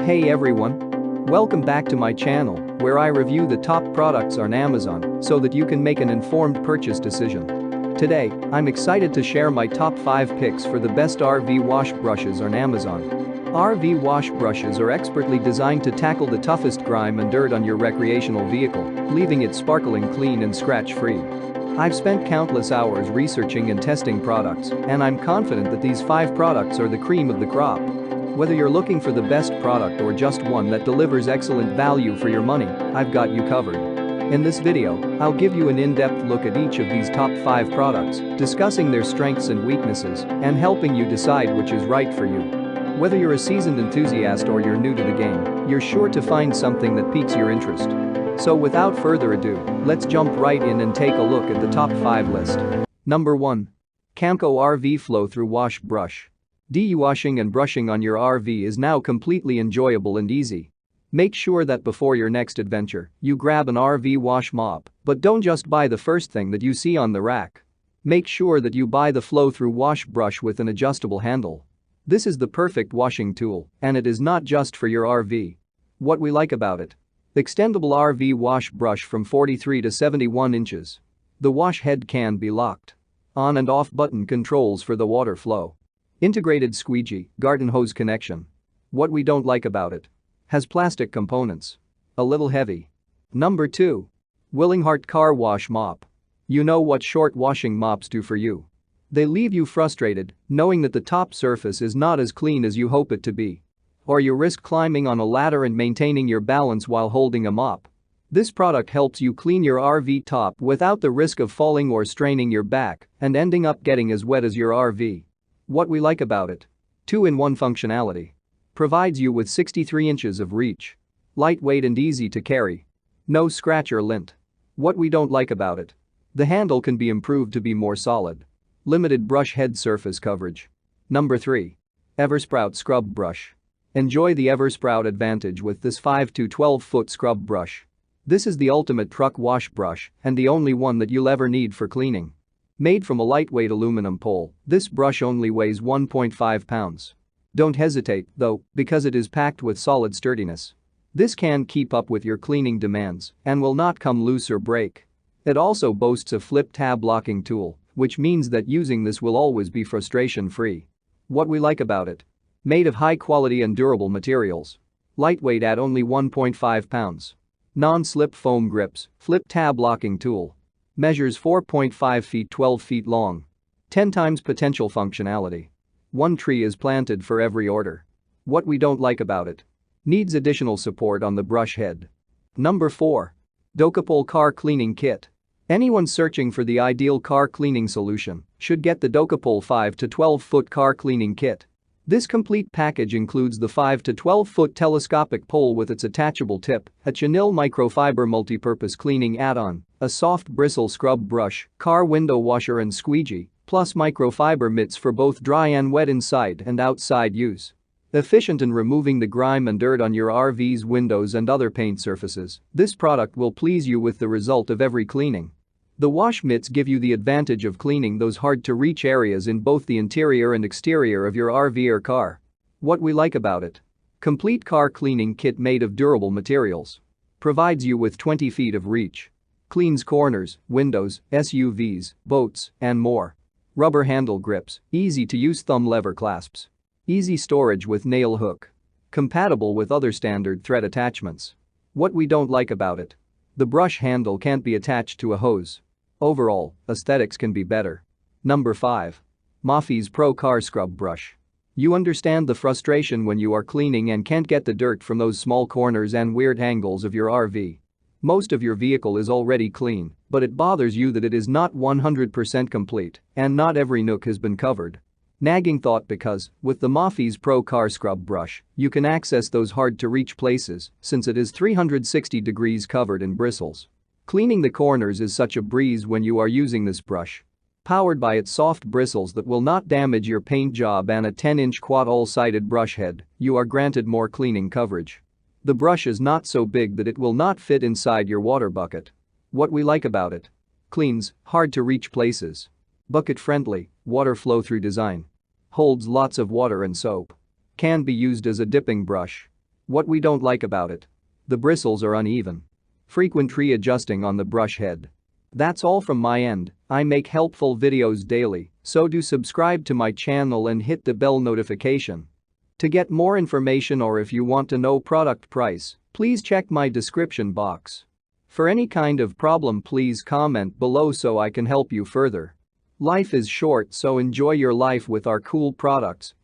Hey everyone! Welcome back to my channel, where I review the top products on Amazon so that you can make an informed purchase decision. Today, I'm excited to share my top 5 picks for the best RV wash brushes on Amazon. RV wash brushes are expertly designed to tackle the toughest grime and dirt on your recreational vehicle, leaving it sparkling clean and scratch-free. I've spent countless hours researching and testing products, and I'm confident that these 5 products are the cream of the crop. Whether you're looking for the best product or just one that delivers excellent value for your money, I've got you covered. In this video, I'll give you an in-depth look at each of these top 5 products, discussing their strengths and weaknesses, and helping you decide which is right for you. Whether you're a seasoned enthusiast or you're new to the game, you're sure to find something that piques your interest. So without further ado, let's jump right in and take a look at the top 5 list. Number 1. Camco RV Flow-Through Wash Brush. De-washing and brushing on your RV is now completely enjoyable and easy. Make sure that before your next adventure, you grab an RV wash mop, but don't just buy the first thing that you see on the rack. Make sure that you buy the flow-through wash brush with an adjustable handle. This is the perfect washing tool, and it is not just for your RV. What we like about it: extendable RV wash brush from 43 to 71 inches. The wash head can be locked. On and off button controls for the water flow. Integrated squeegee, garden hose connection. What we don't like about it: has plastic components. A little heavy. Number 2. Willinghart Car Wash Mop. You know what short washing mops do for you. They leave you frustrated, knowing that the top surface is not as clean as you hope it to be. Or you risk climbing on a ladder and maintaining your balance while holding a mop. This product helps you clean your RV top without the risk of falling or straining your back and ending up getting as wet as your RV. What we like about it: 2-in-1 functionality. Provides you with 63 inches of reach. Lightweight and easy to carry. No scratch or lint. What we don't like about it: the handle can be improved to be more solid. Limited brush head surface coverage. Number 3. Eversprout Scrub Brush. Enjoy the Eversprout advantage with this 5 to 12 foot scrub brush. This is the ultimate truck wash brush and the only one that you'll ever need for cleaning. Made from a lightweight aluminum pole, this brush only weighs 1.5 pounds. Don't hesitate, though, because it is packed with solid sturdiness. This can keep up with your cleaning demands and will not come loose or break. It also boasts a flip tab locking tool, which means that using this will always be frustration-free. What we like about it: made of high-quality and durable materials. Lightweight at only 1.5 pounds. Non-slip foam grips, flip tab locking tool. Measures 4.5 feet 12 feet long. 10 times potential functionality. 1 tree is planted for every order. What we don't like about it: needs additional support on the brush head. Number 4. Docapol Car Cleaning Kit. Anyone searching for the ideal car cleaning solution should get the Docapol 5 to 12 foot car cleaning kit. This complete package includes the 5 to 12 foot telescopic pole with its attachable tip, a chenille microfiber multi-purpose cleaning add-on, a soft bristle scrub brush, car window washer and squeegee, plus microfiber mitts for both dry and wet inside and outside use. Efficient in removing the grime and dirt on your RV's windows and other paint surfaces, this product will please you with the result of every cleaning. The wash mitts give you the advantage of cleaning those hard-to-reach areas in both the interior and exterior of your RV or car. What we like about it: complete car cleaning kit made of durable materials. Provides you with 20 feet of reach. Cleans corners, windows, SUVs, boats, and more. Rubber handle grips, easy-to-use thumb lever clasps. Easy storage with nail hook. Compatible with other standard thread attachments. What we don't like about it: the brush handle can't be attached to a hose. Overall, aesthetics can be better. Number 5. Mafee's Pro Car Scrub Brush. You understand the frustration when you are cleaning and can't get the dirt from those small corners and weird angles of your RV. Most of your vehicle is already clean, but it bothers you that it is not 100% complete and not every nook has been covered. Nagging thought, because, with the Mafee's Pro Car Scrub Brush, you can access those hard-to-reach places since it is 360 degrees covered in bristles. Cleaning the corners is such a breeze when you are using this brush. Powered by its soft bristles that will not damage your paint job and a 10-inch quad all-sided brush head, you are granted more cleaning coverage. The brush is not so big that it will not fit inside your water bucket. What we like about it: cleans hard-to-reach places. Bucket-friendly, water flow-through design. Holds lots of water and soap. Can be used as a dipping brush. What we don't like about it. The bristles are uneven. Frequent readjusting on the brush head. That's all from my end. I make helpful videos daily, so do subscribe to my channel and hit the bell notification. To get more information or if you want to know product price, please check my description box. For any kind of problem, please comment below so I can help you further. Life is short, so enjoy your life with our cool products.